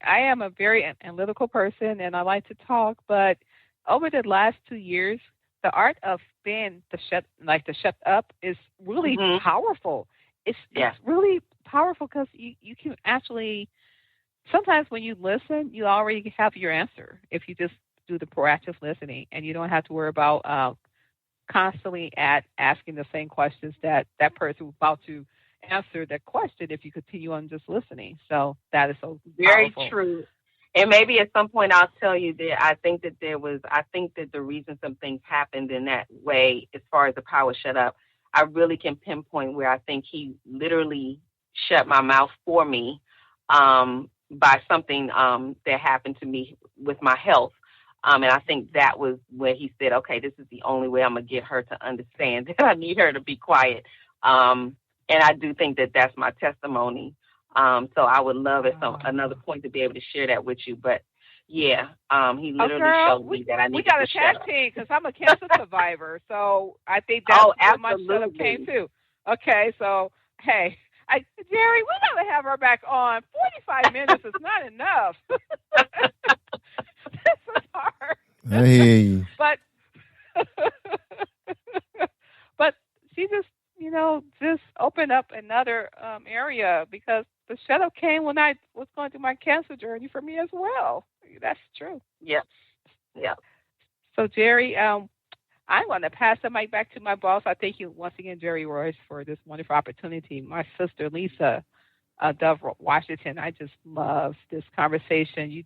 am a very analytical person, and I like to talk. But over the last 2 years, the art of being the shut up is really powerful. It's really powerful because you can actually sometimes when you listen, you already have your answer if you just do the proactive listening, and you don't have to worry about constantly asking the same questions that person was about to answer that question if you continue on just listening. So that is so very powerful. true. And maybe at some point I'll tell you that I think that the reason some things happened in that way, as far as the power shut up, I really can pinpoint where I think he literally shut my mouth for me by something that happened to me with my health. And I think that was where he said, okay, this is the only way I'm going to get her to understand that I need her to be quiet. And I do think that that's my testimony. So I would love at another point to be able to share that with you. But, yeah, he literally showed me that I need to shut up. We got a tag team because I'm a cancer survivor. So I think that's where my shut up came too. Okay, so, hey. Jerry, we got to have her back on. 45 minutes is not enough. This is hard. I hear you. But she just opened up another area because the shut up came when I was going through my cancer journey for me as well. That's true. Yeah. So, Jerry, I'm going to pass the mic back to my boss. I thank you once again, Jerry Royce, for this wonderful opportunity. My sister, Lisa Dove Washington, I just love this conversation. You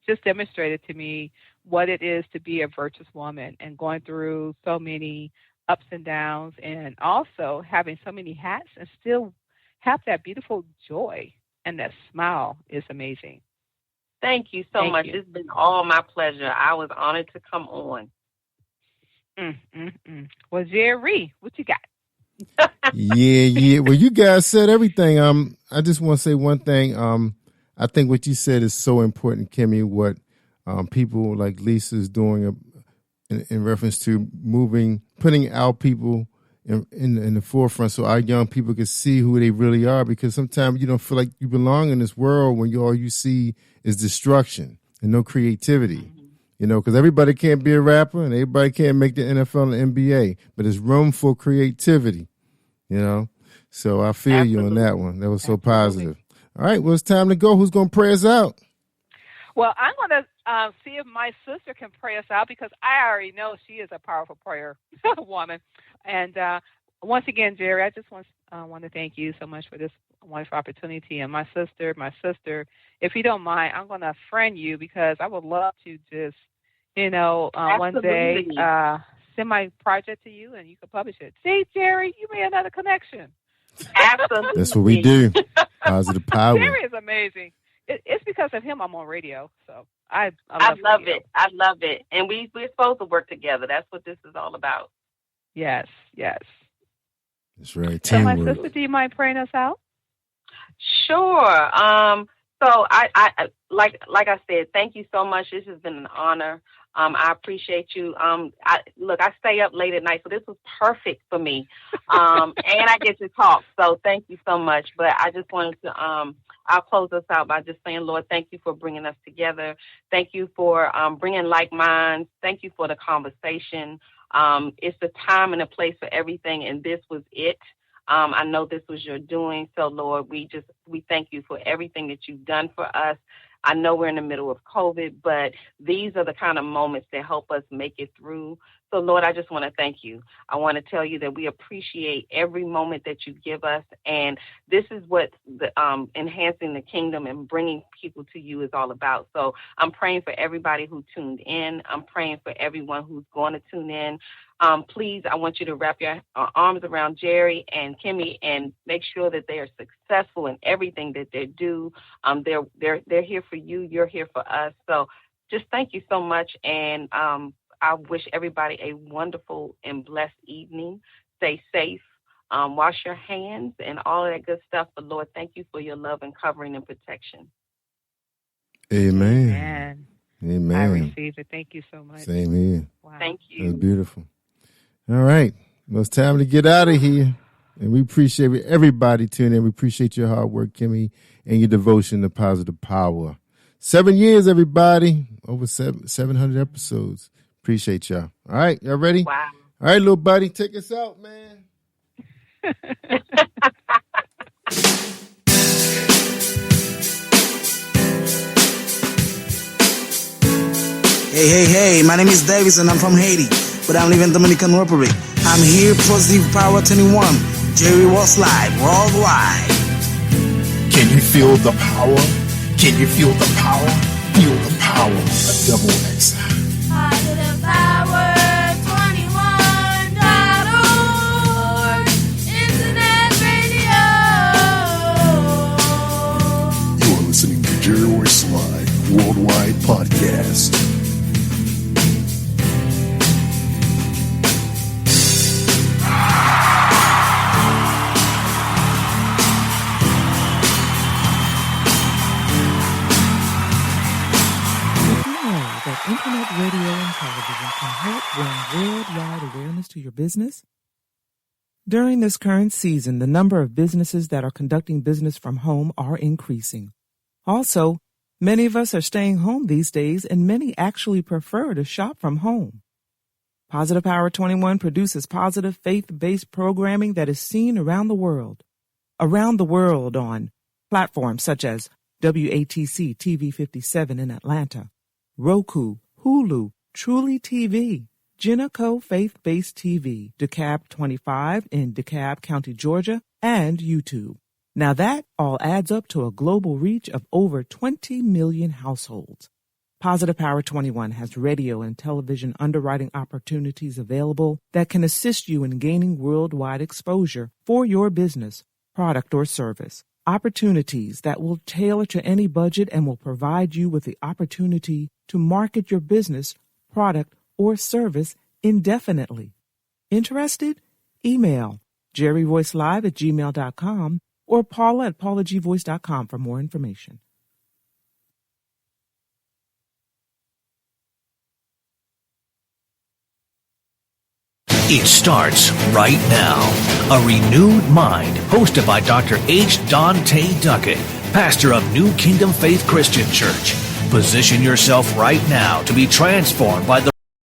just demonstrated to me what it is to be a virtuous woman and going through so many ups and downs and also having so many hats and still have that beautiful joy and that smile is amazing. Thank you so much. It's been all my pleasure. I was honored to come on. Well, Jerry, what you got? Yeah. Well, you guys said everything. I just want to say one thing. I think what you said is so important, Kimmie. What people like Lisa is doing in reference to putting our people in the forefront, so our young people can see who they really are. Because sometimes you don't feel like you belong in this world when all you see is destruction and no creativity. Because everybody can't be a rapper and everybody can't make the NFL and NBA, but there's room for creativity, So I feel you on that one. That was so positive. All right, well, it's time to go. Who's going to pray us out? Well, I'm going to see if my sister can pray us out because I already know she is a powerful prayer woman. And once again, Jerry, I just want to thank you so much for this wonderful opportunity. And my sister, if you don't mind, I'm going to friend you because I would love to just, one day send my project to you and you can publish it. See, Jerry, you made another connection. Absolutely. That's what we do. Positive power. Jerry is amazing. It's because of him I'm on radio. So I love it. I love it. And we're supposed to work together. That's what this is all about. Yes. That's right. So my sister, do you mind praying us out? Sure. So I like I said, thank you so much. This has been an honor. I appreciate you. I stay up late at night, so this was perfect for me. And I get to talk. So thank you so much. But I just wanted to, I'll close us out by just saying, Lord, thank you for bringing us together. Thank you for bringing like minds. Thank you for the conversation. It's a time and a place for everything, and this was it. I know this was your doing. So, Lord, we thank you for everything that you've done for us. I know we're in the middle of COVID, but these are the kind of moments that help us make it through. So, Lord, I just want to thank you. I want to tell you that we appreciate every moment that you give us. And this is what the enhancing the kingdom and bringing people to you is all about. So I'm praying for everybody who tuned in. I'm praying for everyone who's going to tune in. Please, I want you to wrap your arms around Jerry and Kimmie and make sure that they are successful in everything that they do. They're here for you. You're here for us. So just thank you so much. And I wish everybody a wonderful and blessed evening. Stay safe. Wash your hands and all of that good stuff. But Lord, thank you for your love and covering and protection. Amen. Amen. I receive it. Thank you so much. Same here. Wow. Thank you. That's beautiful. All right. Well, it's time to get out of here. And we appreciate everybody tuning in. We appreciate your hard work, Kimmie, and your devotion to positive power. 7 years, everybody. Over 700 episodes. Appreciate y'all. All right. Y'all ready? Wow. All right, little buddy. Take us out, man. Hey, my name is Davis and I'm from Haiti, but I'm living in Dominican Republic. I'm here, Positive Power 21, Jerry Royce Live, worldwide. Can you feel the power? Can you feel the power? Feel the power. A double X. Positive Power 21.org. Internet radio. You are listening to Jerry Royce Live Worldwide Podcast. Internet radio and television can help bring worldwide awareness to your business? During this current season, the number of businesses that are conducting business from home are increasing. Also, many of us are staying home these days, and many actually prefer to shop from home. Positive Power 21 produces positive, faith-based programming that is seen around the world. Around the world on platforms such as WATC TV 57 in Atlanta, Roku, Hulu, Truly TV, Geneco Faith-Based TV, DeKalb 25 in DeKalb County, Georgia, and YouTube. Now that all adds up to a global reach of over 20 million households. Positive Power 21 has radio and television underwriting opportunities available that can assist you in gaining worldwide exposure for your business, product, or service. Opportunities that will tailor to any budget and will provide you with the opportunity to market your business, product, or service indefinitely. Interested? Email jerryroycelive@gmail.com or paula@paulagvoice.com for more information. It starts right now. A Renewed Mind, hosted by Dr. H. Dante Duckett, pastor of New Kingdom Faith Christian Church. Position yourself right now to be transformed by the